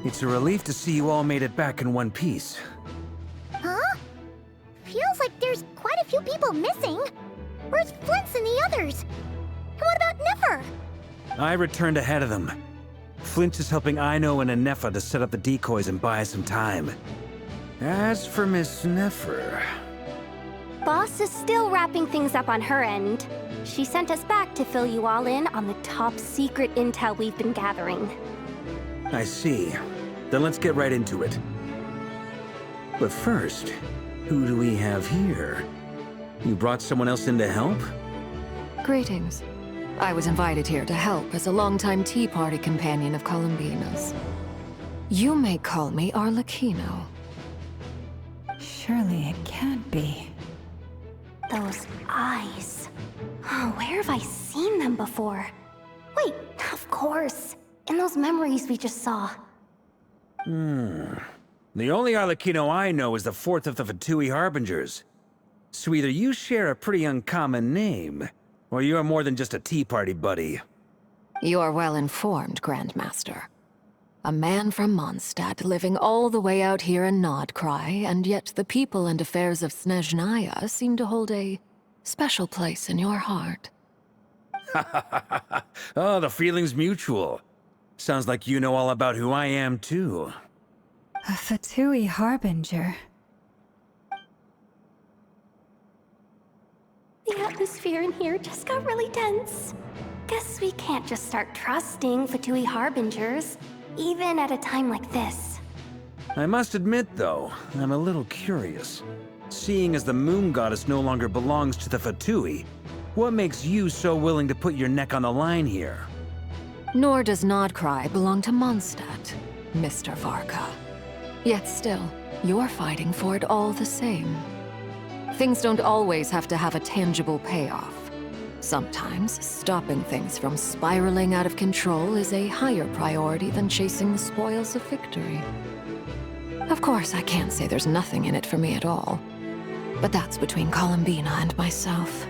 It's a relief to see you all made it back in one piece. Huh? Feels like there's quite a few people missing. Where's Flint's and the others? And what about Nefer? I returned ahead of them. Flint is helping Aino and Anefa to set up the decoys and buy us some time. As for Miss Nefer... Boss is still wrapping things up on her end. She sent us back to fill you all in on the top secret intel we've been gathering. I see. Then let's get right into it. But first, who do we have here? You brought someone else in to help? Greetings. I was invited here to help as a longtime Tea Party companion of Columbina's. You may call me Arlecchino. Surely it can't be. Those eyes. Oh, where have I seen them before? Wait, of course. In those memories we just saw. The only Arlecchino I know is the fourth of the Fatui Harbingers. So either you share a pretty uncommon name, or you're more than just a Tea Party buddy. You are well informed, Grandmaster. A man from Mondstadt living all the way out here in Krai, and yet the people and affairs of Snezhnaya seem to hold a special place in your heart. Oh, the feeling's mutual. Sounds like you know all about who I am, too. A Fatui Harbinger. The atmosphere in here just got really tense. Guess we can't just start trusting Fatui Harbingers, even at a time like this. I must admit, though, I'm a little curious. Seeing as the Moon Goddess no longer belongs to the Fatui, what makes you so willing to put your neck on the line here? Nor does Krai belong to Mondstadt, Mr. Varka. Yet still, you're fighting for it all the same. Things don't always have to have a tangible payoff. Sometimes, stopping things from spiraling out of control is a higher priority than chasing the spoils of victory. Of course, I can't say there's nothing in it for me at all. But that's between Columbina and myself.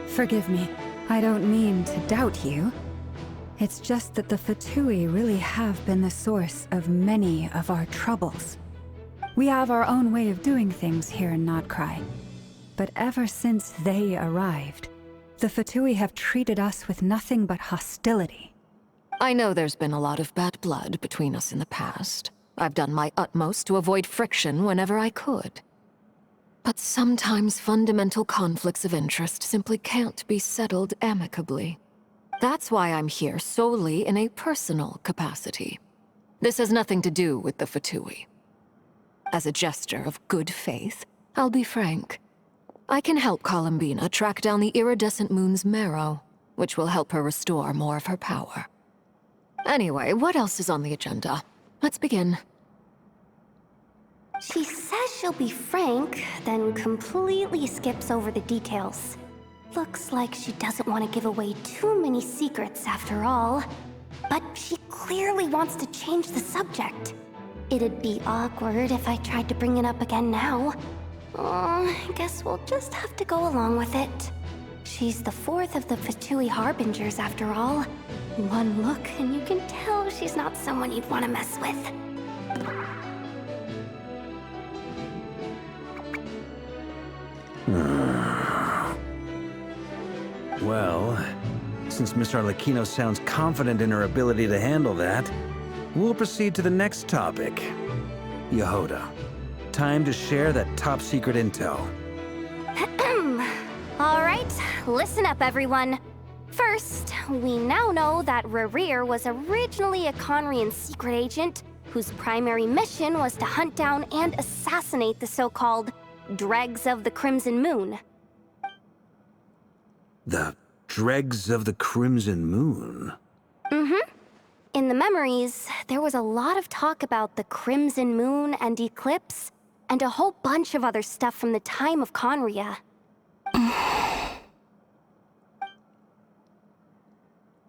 Forgive me. I don't mean to doubt you. It's just that the Fatui really have been the source of many of our troubles. We have our own way of doing things here in Krai. But ever since they arrived, the Fatui have treated us with nothing but hostility. I know there's been a lot of bad blood between us in the past. I've done my utmost to avoid friction whenever I could. But sometimes fundamental conflicts of interest simply can't be settled amicably. That's why I'm here solely in a personal capacity. This has nothing to do with the Fatui. As a gesture of good faith, I'll be frank. I can help Columbina track down the iridescent moon's marrow, which will help her restore more of her power. Anyway, what else is on the agenda? Let's begin. She says she'll be frank, then completely skips over the details. Looks like she doesn't want to give away too many secrets after all. But she clearly wants to change the subject. It'd be awkward if I tried to bring it up again now. I guess we'll just have to go along with it. She's the fourth of the Fatui Harbingers after all. One look and you can tell she's not someone you'd want to mess with. Well, since Miss Arlecchino sounds confident in her ability to handle that, we'll proceed to the next topic. Yehoda, time to share that top-secret intel. Alright, listen up everyone. First, we now know that Rerir was originally a Conrian secret agent whose primary mission was to hunt down and assassinate the so-called Dregs of the Crimson Moon. The Dregs of the Crimson Moon? Mm-hmm. In the memories, there was a lot of talk about the Crimson Moon and Eclipse, and a whole bunch of other stuff from the time of Conria.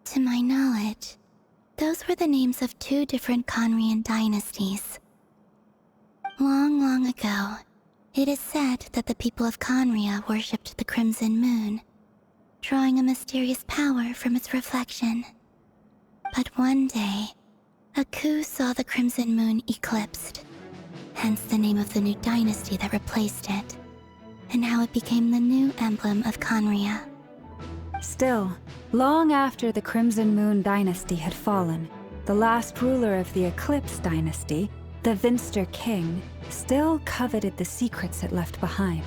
To my knowledge, those were the names of two different Conrian dynasties. Long, long ago, it is said that the people of Conria worshipped the Crimson Moon, drawing a mysterious power from its reflection. But one day, A coup saw the Crimson Moon eclipsed, hence the name of the new dynasty that replaced it, and how it became the new emblem of Conria. Still, long after the Crimson Moon dynasty had fallen, the last ruler of the Eclipse dynasty, the Vinster King, still coveted the secrets it left behind.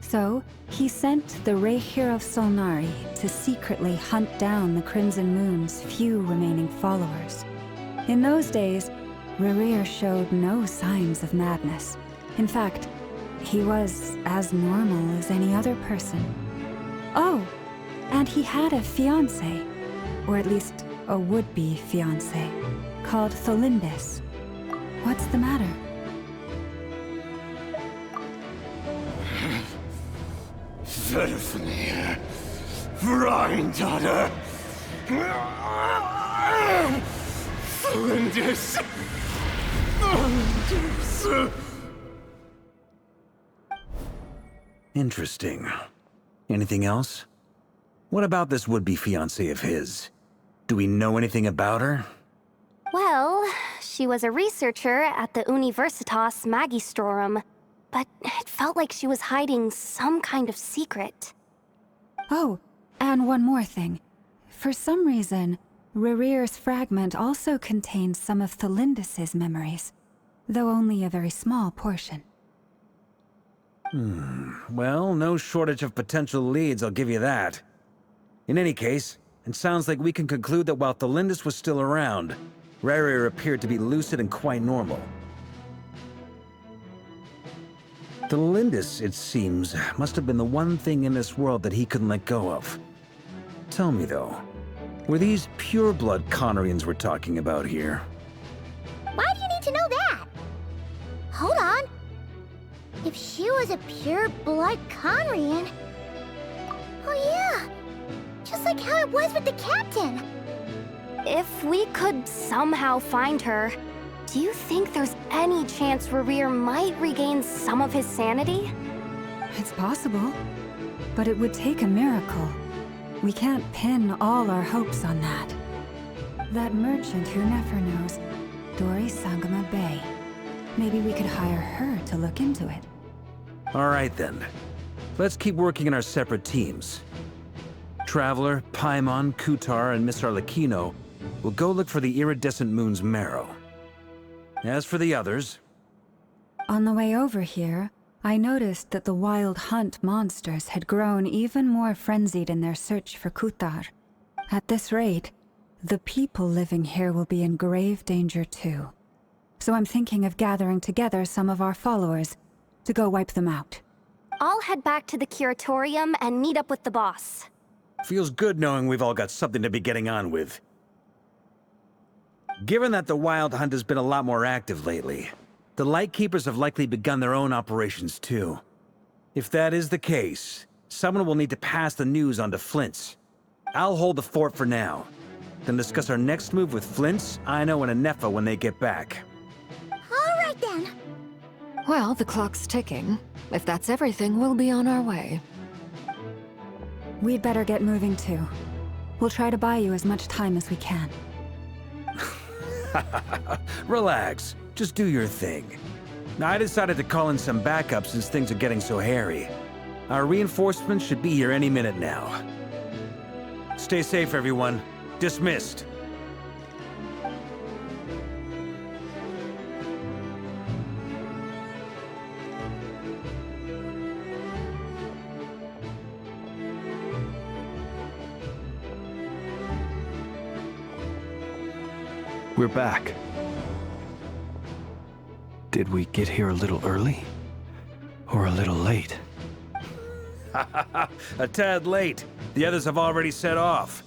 So, he sent the Rehir of Solnari to secretly hunt down the Crimson Moon's few remaining followers. In those days, Rerir showed no signs of madness. In fact, he was as normal as any other person. Oh, and he had a fiancé, or at least a would-be fiancé, called Tholindis. What's the matter? Verfnir, Vrindaughter, Tholindis. Interesting. Anything else? What about this would-be fiancé of his? Do we know anything about her? Well, she was a researcher at the Universitas Magistrorum, but it felt like she was hiding some kind of secret. Oh, and one more thing. For some reason, Rerir's fragment also contains some of Tholindis' memories, though only a very small portion. Well, no shortage of potential leads, I'll give you that. In any case, it sounds like we can conclude that while Tholindis was still around, Rerir appeared to be lucid and quite normal. Tholindis, it seems, must have been the one thing in this world that he couldn't let go of. Tell me, though, were these pure-blood Conrians we're talking about here? Why do you need to know that? Hold on. If she was a pure-blood Conrian... Oh yeah! Just like how it was with the captain! If we could somehow find her, do you think there's any chance Rerir might regain some of his sanity? It's possible, but it would take a miracle. We can't pin all our hopes on that. That merchant who never knows, Dori Sangama Bay. Maybe we could hire her to look into it. All right, then. Let's keep working in our separate teams. Traveler, Paimon, Kutar, and Miss Arlecchino will go look for the iridescent moon's marrow. As for the others... On the way over here, I noticed that the wild hunt monsters had grown even more frenzied in their search for Kutar. At this rate, the people living here will be in grave danger too. So I'm thinking of gathering together some of our followers to go wipe them out. I'll head back to the curatorium and meet up with the boss. Feels good knowing we've all got something to be getting on with. Given that the Wild Hunt has been a lot more active lately, the Lightkeepers have likely begun their own operations too. If that is the case, someone will need to pass the news on to Flint's. I'll hold the fort for now, then discuss our next move with Flint's, Aino, and Anefa when they get back. All right then. Well, the clock's ticking. If that's everything, we'll be on our way. We'd better get moving too. We'll try to buy you as much time as we can. Relax. Just do your thing. I decided to call in some backup since things are getting so hairy. Our reinforcements should be here any minute now. Stay safe, everyone. Dismissed. We're back. Did we get here a little early? Or a little late? A tad late. The others have already set off.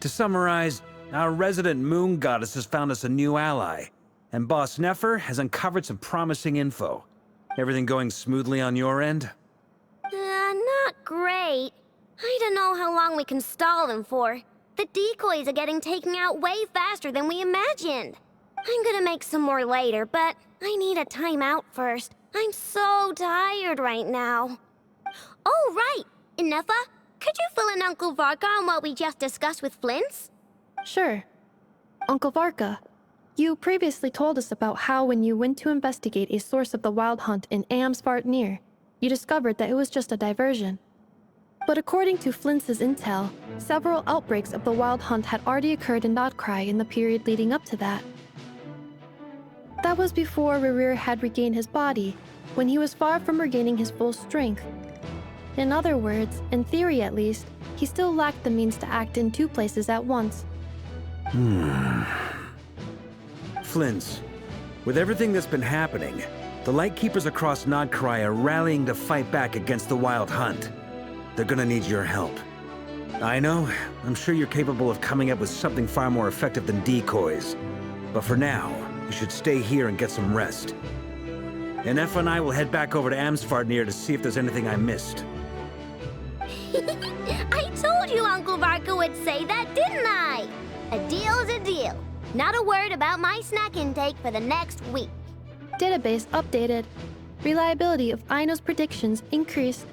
To summarize, our resident moon goddess has found us a new ally, and Boss Nefer has uncovered some promising info. Everything going smoothly on your end? Not great. I don't know how long we can stall them for. The decoys are getting taken out way faster than we imagined. I'm gonna make some more later, but I need a timeout first. I'm so tired right now. Oh, right! Anefa, could you fill in Uncle Varka on what we just discussed with Flint's? Sure. Uncle Varka, You previously told us about how when you went to investigate a source of the Wild Hunt in Amsvartnir, you discovered that it was just a diversion. But according to Flint's intel, several outbreaks of the Wild Hunt had already occurred in Krai in the period leading up to that. That was before Rerir had regained his body, when he was far from regaining his full strength. In other words, in theory at least, he still lacked the means to act in two places at once. Flint's, with everything that's been happening, the Lightkeepers across Krai are rallying to fight back against the Wild Hunt. They're gonna need your help. I know, I'm sure you're capable of coming up with something far more effective than decoys. But for now, you should stay here and get some rest. And Effa and I will head back over to Amsvartnir to see if there's anything I missed. I told you Uncle Barker would say that, didn't I? A deal's a deal. Not a word about my snack intake for the next week. Database updated. Reliability of Aino's predictions increased.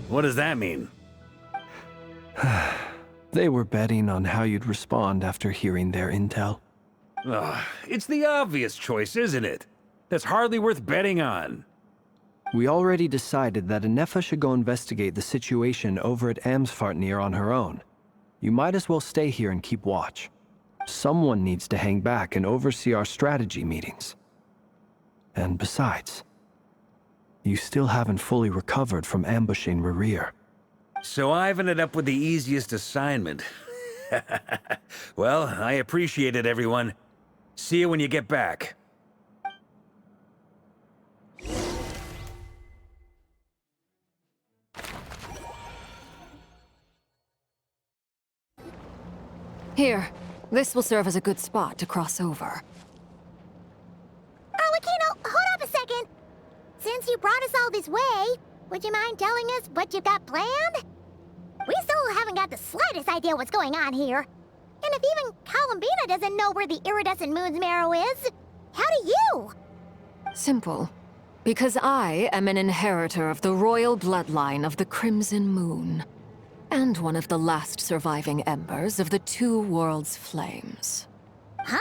What does that mean? They were betting on how you'd respond after hearing their intel. It's the obvious choice, isn't it? That's hardly worth betting on. We already decided that Anefa should go investigate the situation over at Amsvartnir on her own. You might as well stay here and keep watch. Someone needs to hang back and oversee our strategy meetings. And besides, you still haven't fully recovered from ambushing Rerir. So I've ended up with the easiest assignment. Well, I appreciate it, everyone. See you when you get back. Here, this will serve as a good spot to cross over. Arlecchino, hold up a second. Since you brought us all this way, would you mind telling us what you've got planned? We still haven't got the slightest idea what's going on here. And if even Columbina doesn't know where the iridescent moon's marrow is, how do you? Simple. Because I am an inheritor of the royal bloodline of the Crimson Moon, and one of the last surviving embers of the Two Worlds' flames. Huh?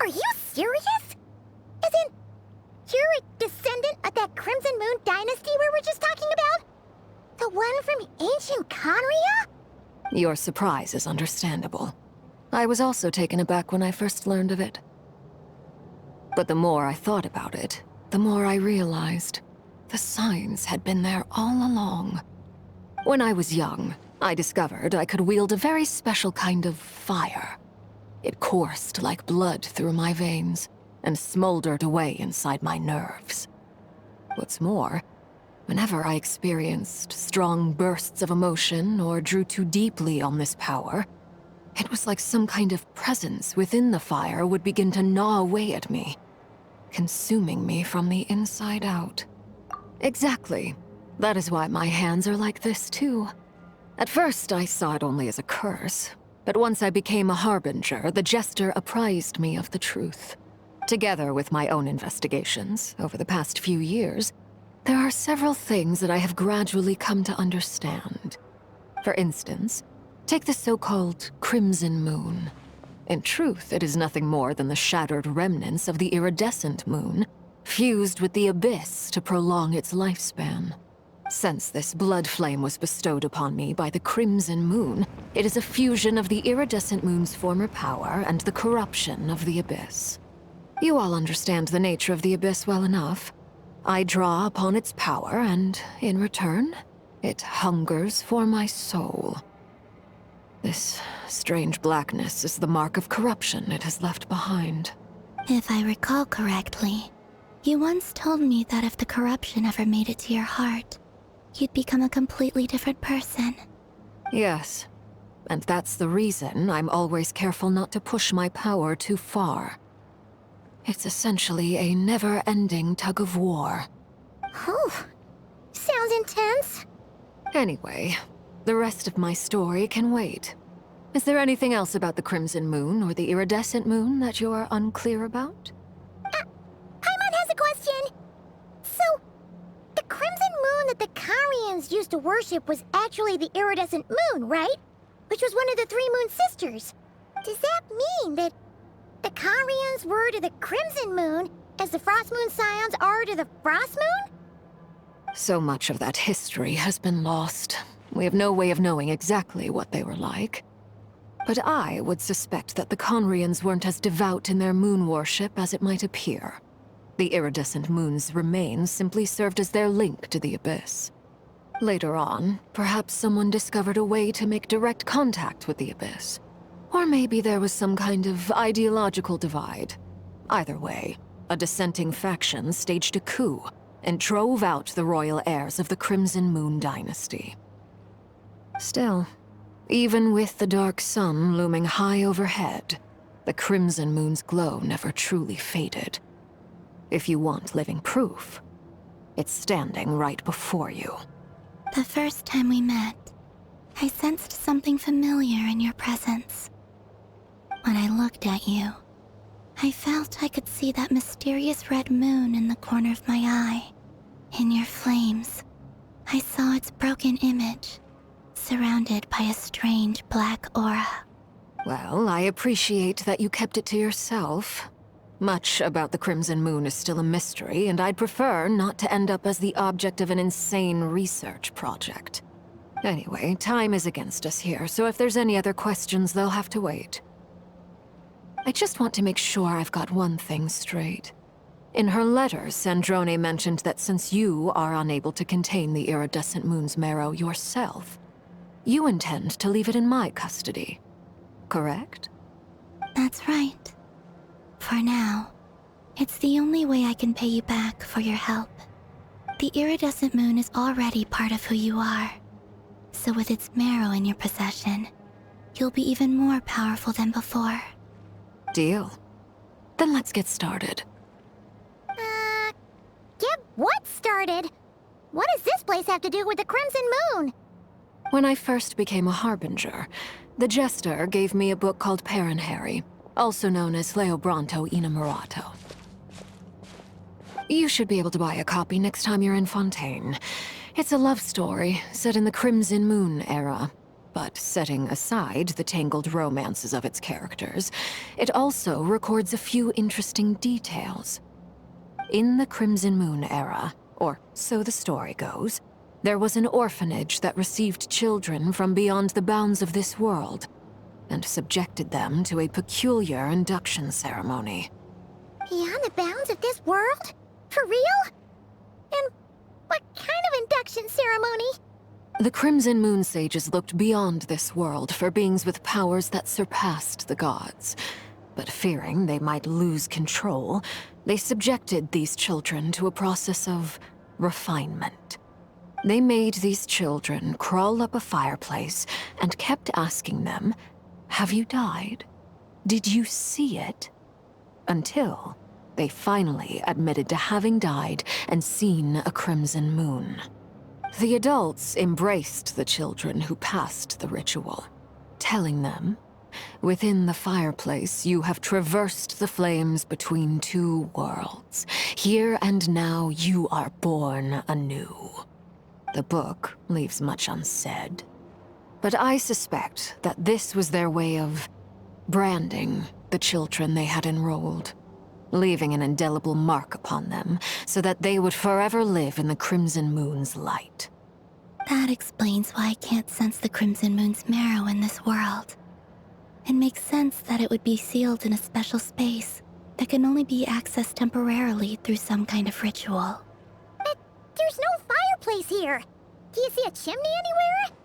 Are you serious? As in, you're a descendant of that Crimson Moon dynasty we were just talking about? The one from ancient Conria? Your surprise is understandable. I was also taken aback when I first learned of it. But the more I thought about it, the more I realized the signs had been there all along. When I was young, I discovered I could wield a very special kind of fire. It coursed like blood through my veins and smoldered away inside my nerves. What's more, whenever I experienced strong bursts of emotion or drew too deeply on this power, it was like some kind of presence within the fire would begin to gnaw away at me, consuming me from the inside out. Exactly. That is why my hands are like this, too. At first, I saw it only as a curse, but once I became a harbinger, the jester apprised me of the truth. Together with my own investigations over the past few years, there are several things that I have gradually come to understand. For instance, take the so-called Crimson Moon. In truth, it is nothing more than the shattered remnants of the iridescent moon, fused with the abyss to prolong its lifespan. Since this blood flame was bestowed upon me by the Crimson Moon, it is a fusion of the iridescent moon's former power and the corruption of the abyss. You all understand the nature of the abyss well enough. I draw upon its power, and in return, it hungers for my soul. This strange blackness is the mark of corruption it has left behind. If I recall correctly, you once told me that if the corruption ever made it to your heart, you'd become a completely different person. Yes, and that's the reason I'm always careful not to push my power too far. It's essentially a never-ending tug-of-war. Oh, sounds intense. Anyway, the rest of my story can wait. Is there anything else about the Crimson Moon or the Iridescent Moon that you're unclear about? Paimon has a question. So, the Crimson Moon that the Karians used to worship was actually the Iridescent Moon, right? Which was one of the three Moon Sisters. Does that mean that the Conrians were to the Crimson Moon as the Frost Moon Scions are to the Frost Moon? So much of that history has been lost. We have no way of knowing exactly what they were like. But I would suspect that the Conrians weren't as devout in their moon worship as it might appear. The iridescent moon's remains simply served as their link to the Abyss. Later on, perhaps someone discovered a way to make direct contact with the Abyss. Or maybe there was some kind of ideological divide. Either way, a dissenting faction staged a coup and drove out the royal heirs of the Crimson Moon dynasty. Still, even with the dark sun looming high overhead, the Crimson Moon's glow never truly faded. If you want living proof, it's standing right before you. The first time we met, I sensed something familiar in your presence. When I looked at you, I felt I could see that mysterious red moon in the corner of my eye. In your flames, I saw its broken image, surrounded by a strange black aura. Well, I appreciate that you kept it to yourself. Much about the Crimson Moon is still a mystery, and I'd prefer not to end up as the object of an insane research project. Anyway, time is against us here, so if there's any other questions, they'll have to wait. I just want to make sure I've got one thing straight. In her letter, Sandrone mentioned that since you are unable to contain the iridescent moon's marrow yourself, you intend to leave it in my custody. Correct? That's right. For now, it's the only way I can pay you back for your help. The iridescent moon is already part of who you are. So with its marrow in your possession, you'll be even more powerful than before. Deal. Then let's get started. Get what started? What does this place have to do with the Crimson Moon? When I first became a Harbinger, the Jester gave me a book called Paranhari, also known as Leobranto Innamorato. You should be able to buy a copy next time you're in Fontaine. It's a love story set in the Crimson Moon era, but setting aside the tangled romances of its characters, it also records a few interesting details. In the Crimson Moon era, or so the story goes, there was an orphanage that received children from beyond the bounds of this world, and subjected them to a peculiar induction ceremony. Beyond the bounds of this world? For real? And what kind of induction ceremony? The Crimson Moon sages looked beyond this world for beings with powers that surpassed the gods. But fearing they might lose control, they subjected these children to a process of refinement. They made these children crawl up a fireplace and kept asking them, "Have you died? Did you see it?" Until they finally admitted to having died and seen a crimson moon. The adults embraced the children who passed the ritual, telling them, "Within the fireplace, you have traversed the flames between two worlds. Here and now, you are born anew." The book leaves much unsaid, but I suspect that this was their way of branding the children they had enrolled, leaving an indelible mark upon them so that they would forever live in the Crimson Moon's light. That explains why I can't sense the Crimson Moon's marrow in this world. It makes sense that it would be sealed in a special space that can only be accessed temporarily through some kind of ritual. But there's no fireplace here. Do you see a chimney anywhere?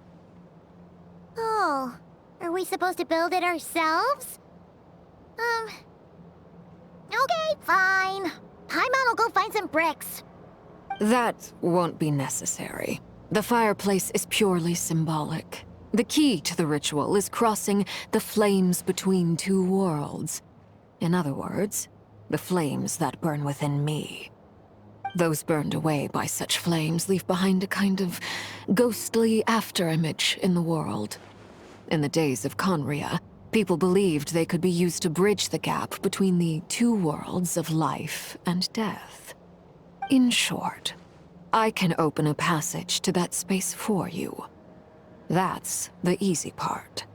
Oh, are we supposed to build it ourselves? Okay, fine. Paimon will go find some bricks. That won't be necessary. The fireplace is purely symbolic. The key to the ritual is crossing the flames between two worlds. In other words, the flames that burn within me. Those burned away by such flames leave behind a kind of ghostly afterimage in the world. In the days of Conria, people believed they could be used to bridge the gap between the two worlds of life and death. In short, I can open a passage to that space for you. That's the easy part.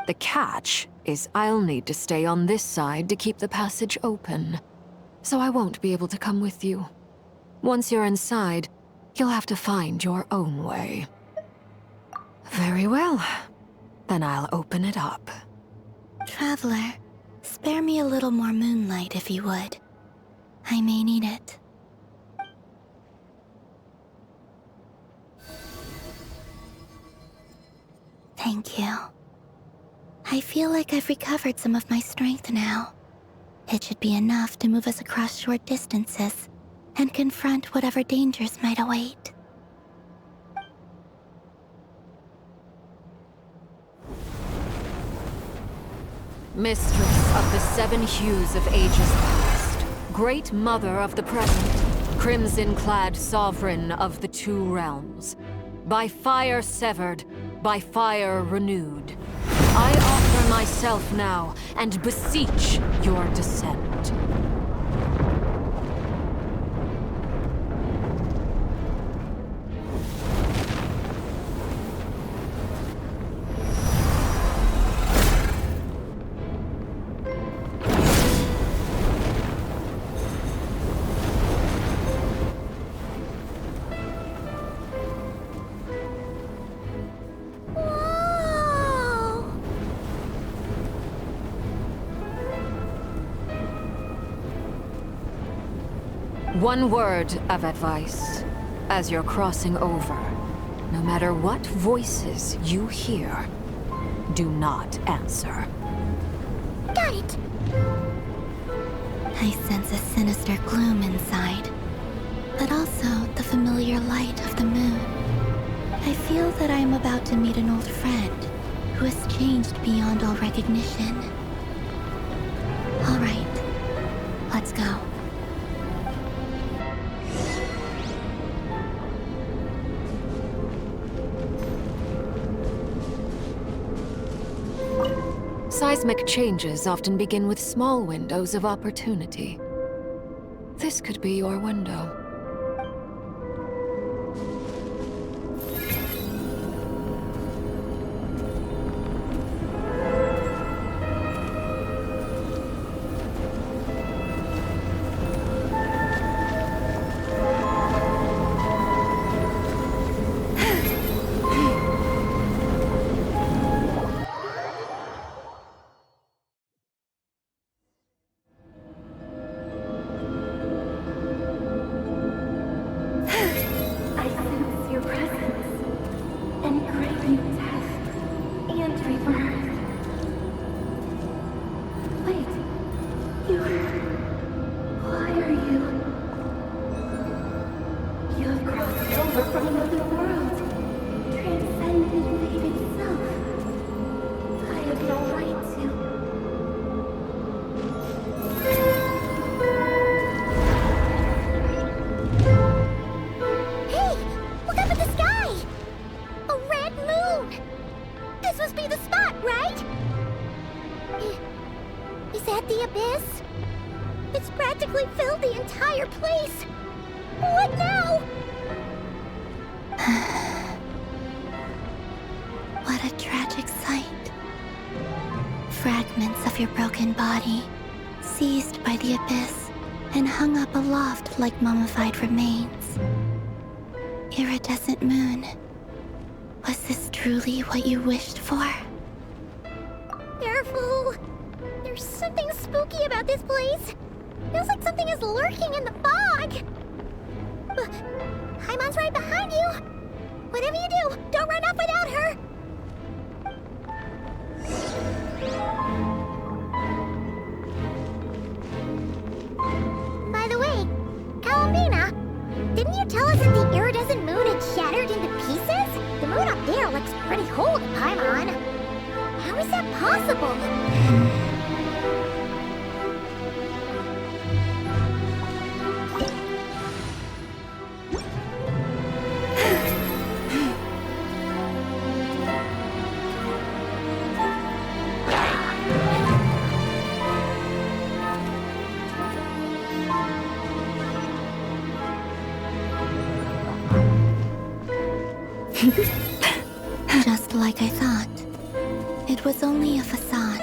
The catch is I'll need to stay on this side to keep the passage open, so I won't be able to come with you. Once you're inside, you'll have to find your own way. Very well. Then I'll open it up. Traveler, spare me a little more moonlight if you would. I may need it. Thank you. I feel like I've recovered some of my strength now. It should be enough to move us across short distances and confront whatever dangers might await. Mistress of the seven hues of ages past, great mother of the present, crimson-clad sovereign of the two realms, by fire severed, by fire renewed, I offer myself now and beseech your descent. One word of advice. As you're crossing over, no matter what voices you hear, do not answer. Got it! I sense a sinister gloom inside, but also the familiar light of the moon. I feel that I am about to meet an old friend who has changed beyond all recognition. All right, let's go. Seismic changes often begin with small windows of opportunity. This could be your window. What a tragic sight. Fragments of your broken body, seized by the abyss, and hung up aloft like mummified remains. Iridescent moon. Was this truly what you wished for? Careful! There's something spooky about this place. Feels like something is lurking in the fog. Haimon's right behind you. Whatever you do, don't run off without her. By the way, Kalambina, didn't you tell us that the iridescent moon had shattered into pieces? The moon up there looks pretty cold, Paimon. How is that possible? Just like I thought. It was only a facade.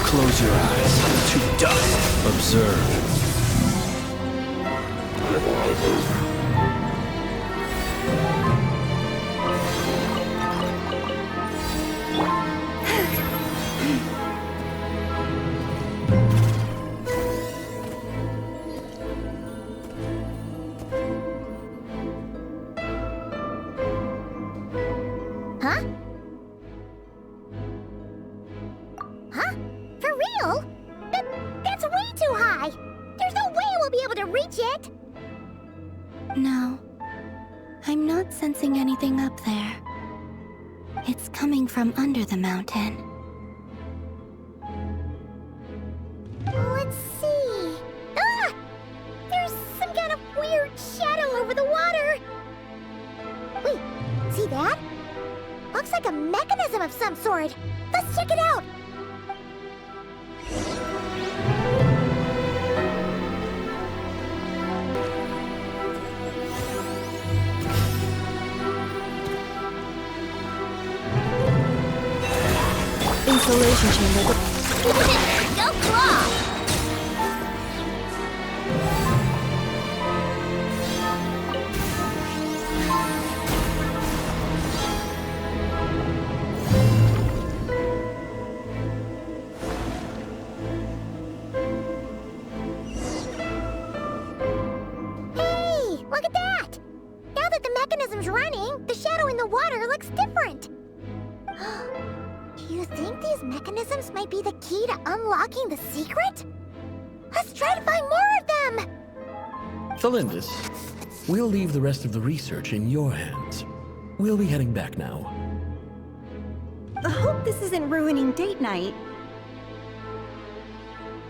Close your eyes. To dust. Observe. Huh? Huh? For real? That's way too high! There's no way we'll be able to reach it! No. I'm not sensing anything up there. It's coming from under the mountain. Let's see... Ah! There's some kind of weird shadow over the water! Wait, see that? Looks like a mechanism of some sort! Let's check it out! Insulation chamber. Go claw! Hey, look at that! Now that the mechanism's running, the shadow in the water looks different. Do you think these mechanisms might be the key to unlocking the secret? Let's try to find more of them! Thalindis, we'll leave the rest of the research in your hands. We'll be heading back now. I hope this isn't ruining date night.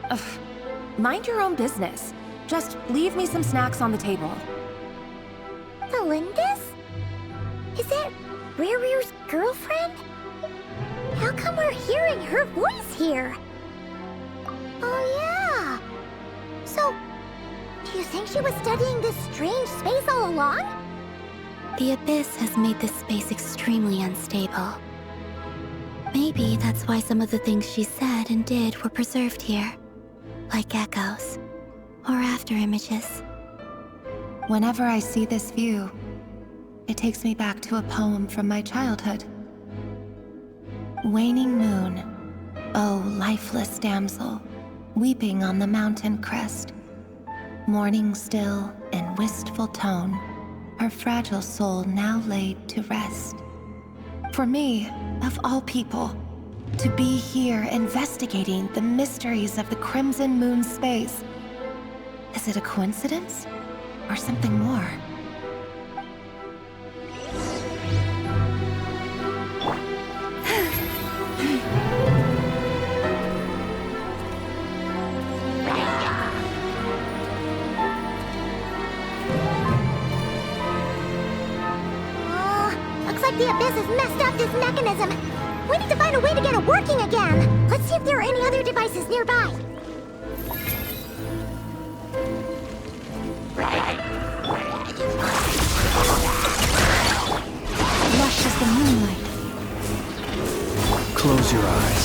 Ugh. Mind your own business. Just leave me some snacks on the table. Thalindis? Is that Rear's girlfriend? How come we're hearing her voice here? Oh yeah! So, do you think she was studying this strange space all along? The Abyss has made this space extremely unstable. Maybe that's why some of the things she said and did were preserved here. Like echoes. Or after-images. Whenever I see this view, it takes me back to a poem from my childhood. Waning moon, oh lifeless damsel, weeping on the mountain crest. Mourning still in wistful tone, her fragile soul now laid to rest. For me, of all people, to be here investigating the mysteries of the Crimson Moon space. Is it a coincidence? Or something more? Looks like the Abyss has messed up this mechanism. We need to find a way to get it working again. Let's see if there are any other devices nearby. Lush as the moonlight. Close your eyes.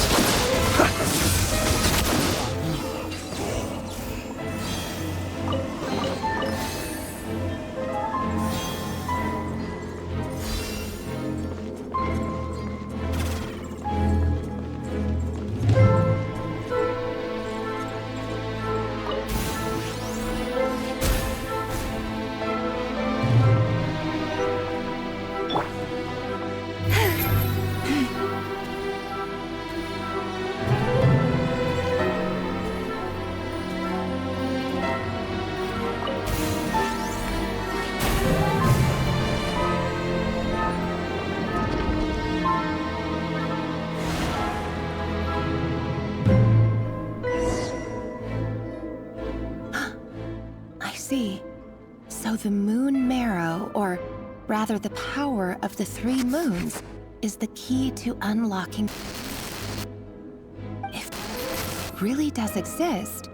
the moon marrow, or rather the power of the 3 moons, is the key to unlocking... If it really does exist,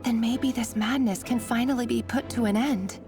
then maybe this madness can finally be put to an end.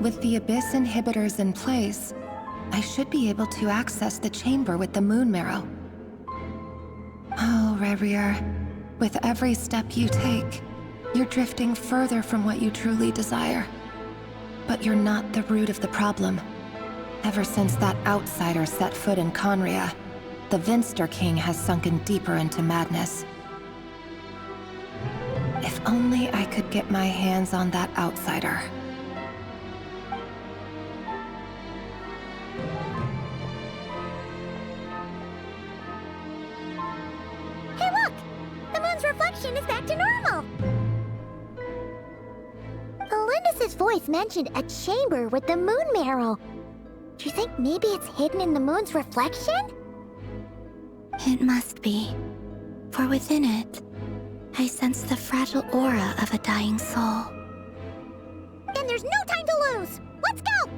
With the Abyss inhibitors in place, I should be able to access the chamber with the moon marrow. Oh, Revier, with every step you take, you're drifting further from what you truly desire. But you're not the root of the problem. Ever since that outsider set foot in Conria, the Vinster King has sunken deeper into madness. If only I could get my hands on that outsider. Hey look! The moon's reflection is back to normal! Elindis' voice mentioned a chamber with the moon marrow. Do you think maybe it's hidden in the moon's reflection? It must be, for within it, I sense the fragile aura of a dying soul. Then there's no time to lose! Let's go!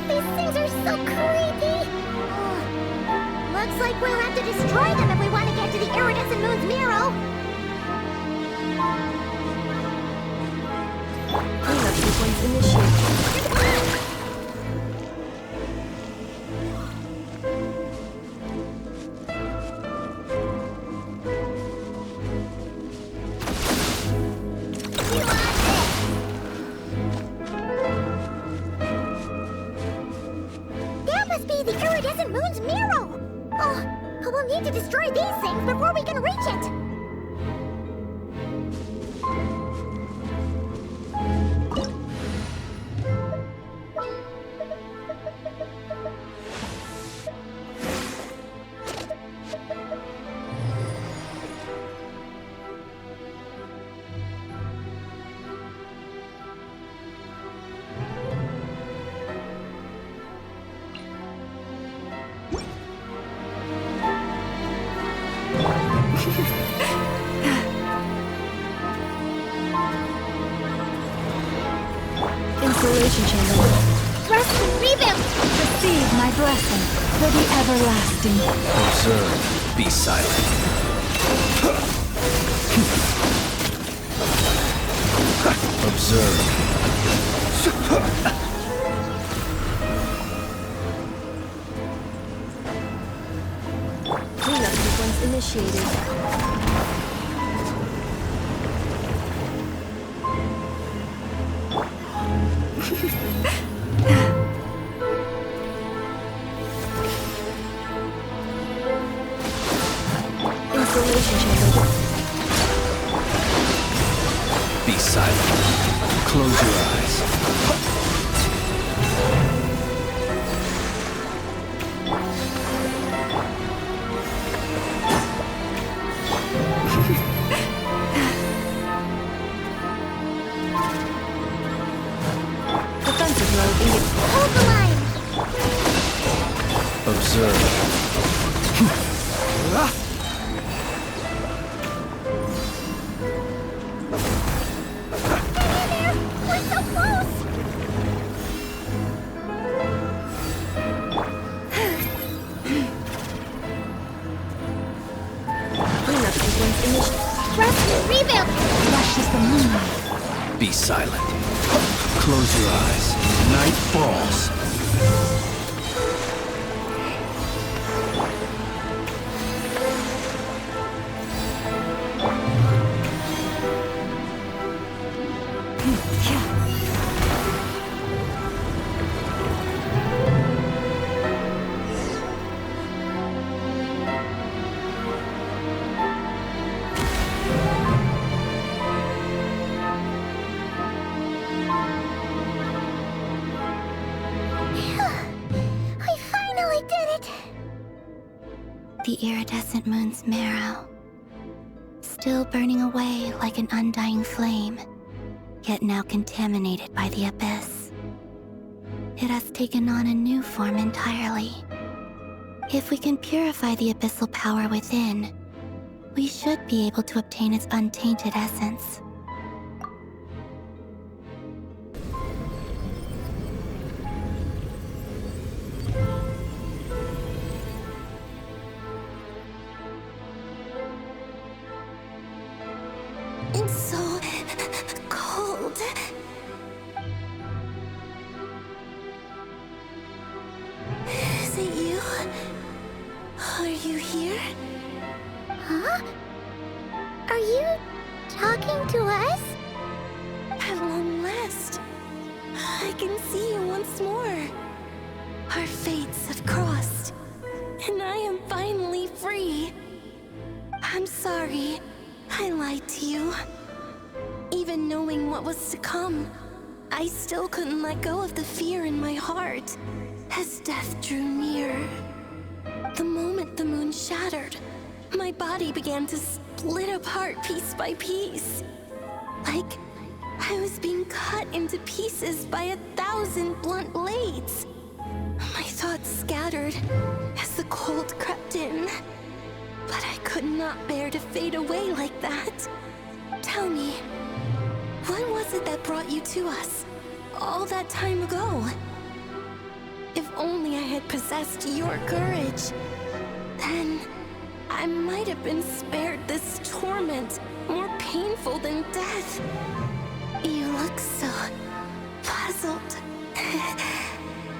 These things are so creepy! Looks like we'll have to destroy them if we want to get to the iridescent moon's marrow! Cleanup sequence initiated. That must be the iridescent moon's marrow! Oh, we'll need to destroy these things before we can reach it! Installation chamber. Thrust and rebound! Receive my blessing for the everlasting. Observe. Be silent. Observe. Cleanup sequence initiated. Installation chamber. Be silent. Close your eyes. Defensive mode. Hold the line! deserve. We're so close! Cleanup sequence initiated. Trust me, rebuild! Flashes the moonlight. Be silent. Close your eyes. Night falls. We finally did it! The iridescent moon's marrow, still burning away like an undying flame, yet now contaminated by the abyss. It has taken on a new form entirely. If we can purify the abyssal power within, we should be able to obtain its untainted essence. It's so cold. Is it you? Are you here? Huh? Are you talking to us? At long last, I can see you once more. Our fates have crossed, and I am finally free. I'm sorry I lied to you. Even knowing what was to come, I still couldn't let go of the fear in my heart as death drew near. The moment the moon shattered, my body began to split apart piece by piece. Like I was being cut into pieces by 1,000 blunt blades. My thoughts scattered as the cold crept in. But I could not bear to fade away like that. Tell me, what was it that brought you to us all that time ago? If only I had possessed your courage, then I might have been spared this torment more painful than death. You look so puzzled.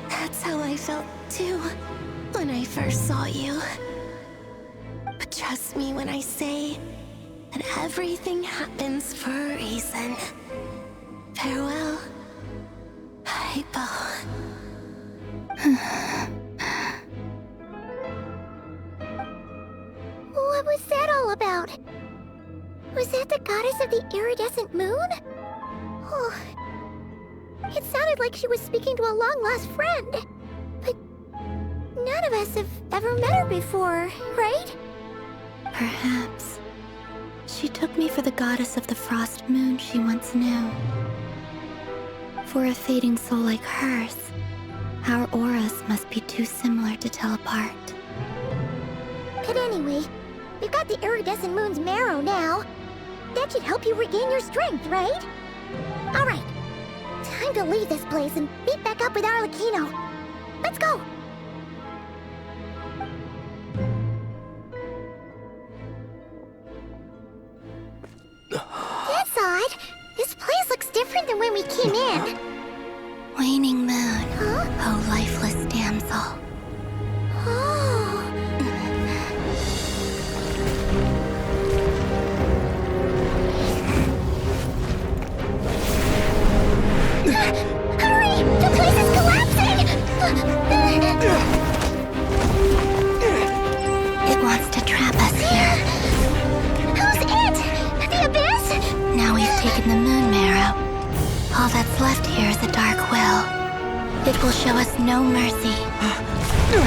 That's how I felt too when I first saw you. But trust me when I say that everything happens for a reason. Farewell, Hypo. What was that all about? Was that the goddess of the iridescent moon? Oh, it sounded like she was speaking to a long-lost friend. But none of us have ever met her before, right? Perhaps she took me for the goddess of the frost moon she once knew. For a fading soul like hers, our auras must be too similar to tell apart. But anyway, we've got the iridescent moon's marrow now. That should help you regain your strength, right? Alright, time to leave this place and meet back up with Arlecchino. Let's go! That's odd. This place looks different than when we came in. Waning moon, Huh? oh lifeless damsel. Oh. Hurry! The place is collapsing! It wants to trap us here. Who's it? The abyss? Now we've taken the moon marrow. All that's left here is a dark will. It will show us no mercy. Give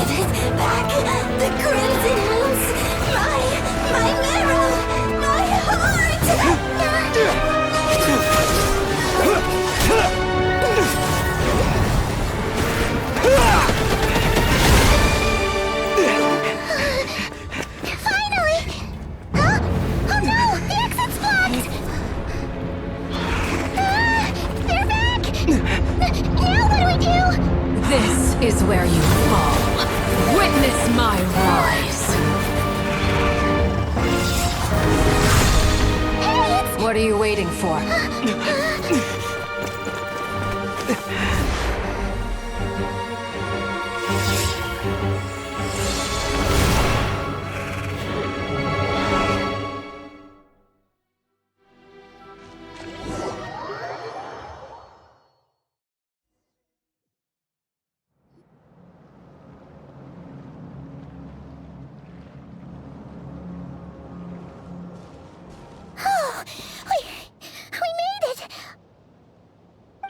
it back! The crimson moons! My marrow! My heart! is where you fall. Witness my rise. What are you waiting for? We made it!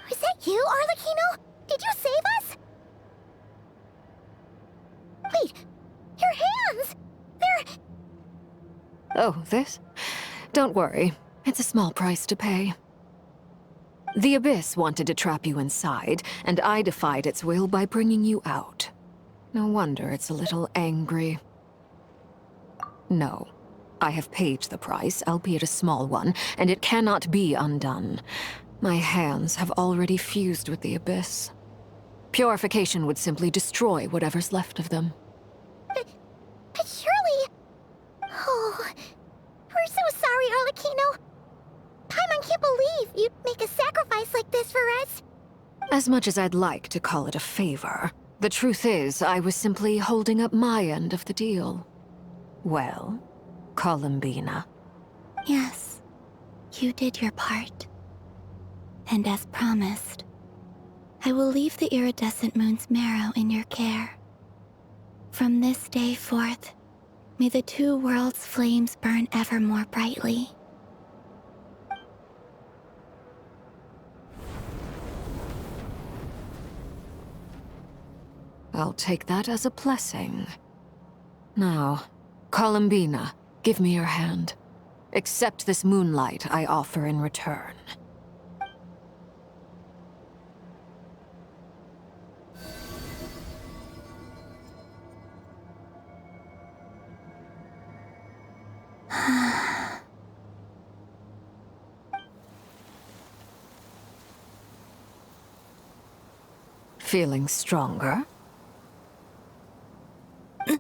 Was that you, Arlecchino? Did you save us? Wait, your hands! They're... Oh, this? Don't worry. It's a small price to pay. The Abyss wanted to trap you inside, and I defied its will by bringing you out. No wonder it's a little angry. No. I have paid the price, albeit a small one, and it cannot be undone. My hands have already fused with the Abyss. Purification would simply destroy whatever's left of them. But surely... Oh, we're so sorry, Arlecchino. Paimon can't believe you'd make a sacrifice like this for us. As much as I'd like to call it a favor, the truth is I was simply holding up my end of the deal. Well, Columbina. Yes, you did your part. And as promised, I will leave the iridescent moon's marrow in your care. From this day forth, may the two worlds' flames burn ever more brightly. I'll take that as a blessing. Now, Columbina, give me your hand. Accept this moonlight I offer in return. Feeling stronger? Hey,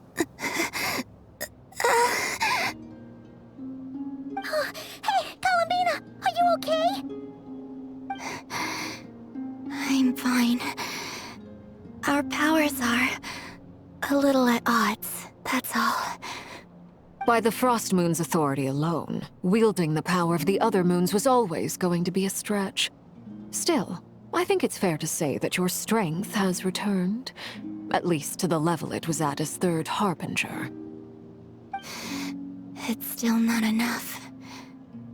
Columbina, are you okay? I'm fine. Our powers are a little at odds, that's all. By the Frost Moon's authority alone, wielding the power of the other moons was always going to be a stretch. Still, I think it's fair to say that your strength has returned, at least to the level it was at as Third Harbinger. It's still not enough.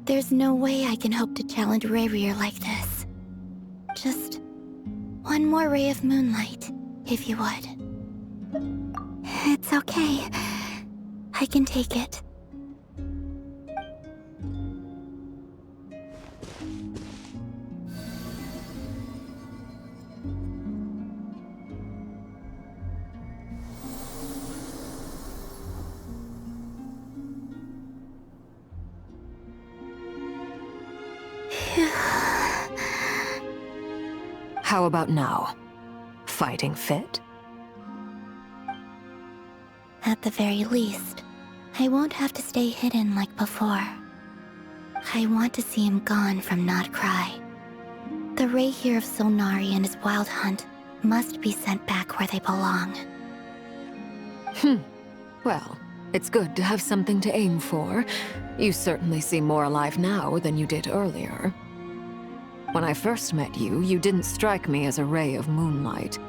There's no way I can hope to challenge Rayrier like this. Just one more ray of moonlight, if you would. It's okay. I can take it. How about now? Fighting fit? At the very least, I won't have to stay hidden like before. I want to see him gone from Not Krai. The Ray here of Solnari and his wild hunt must be sent back where they belong. Well, it's good to have something to aim for. You certainly seem more alive now than you did earlier. When I first met you, you didn't strike me as a ray of moonlight.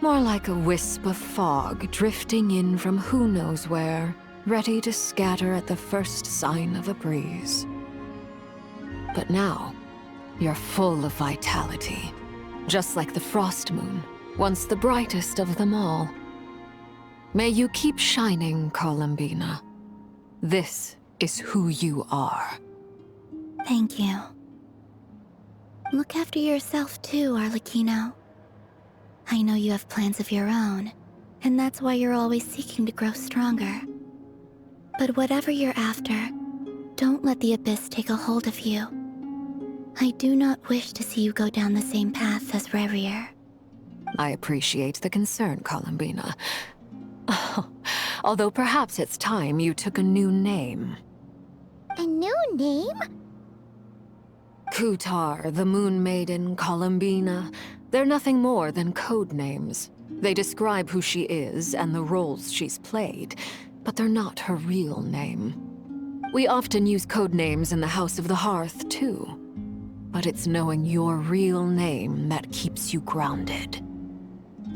More like a wisp of fog drifting in from who knows where, ready to scatter at the first sign of a breeze. But now, you're full of vitality, just like the Frost Moon, once the brightest of them all. May you keep shining, Columbina. This is who you are. Thank you. Look after yourself too, Arlecchino. I know you have plans of your own, and that's why you're always seeking to grow stronger. But whatever you're after, don't let the Abyss take a hold of you. I do not wish to see you go down the same path as Rayrier. I appreciate the concern, Columbina. Although perhaps it's time you took a new name. A new name? Kutar, the Moon Maiden, Columbina. They're nothing more than code names. They describe who she is and the roles she's played, but they're not her real name. We often use code names in the House of the Hearth, too. But it's knowing your real name that keeps you grounded.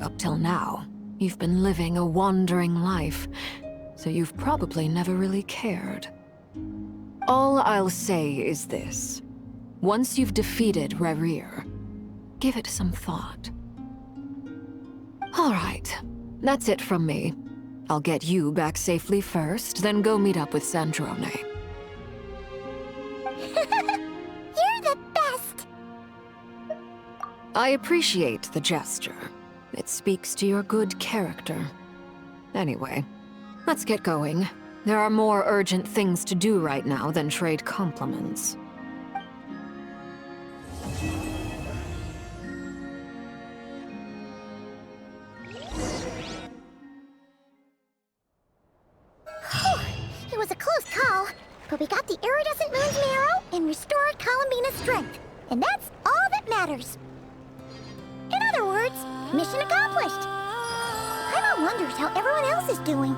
Up till now, you've been living a wandering life, so you've probably never really cared. All I'll say is this. Once you've defeated Rerir, give it some thought. All right, that's it from me. I'll get you back safely first, then go meet up with Sandrone. You're the best! I appreciate the gesture. It speaks to your good character. Anyway, let's get going. There are more urgent things to do right now than trade compliments. It was a close call, but we got the iridescent moon's marrow and restored Columbina's strength, and that's all that matters. In other words, mission accomplished. Paimon wonders how everyone else is doing.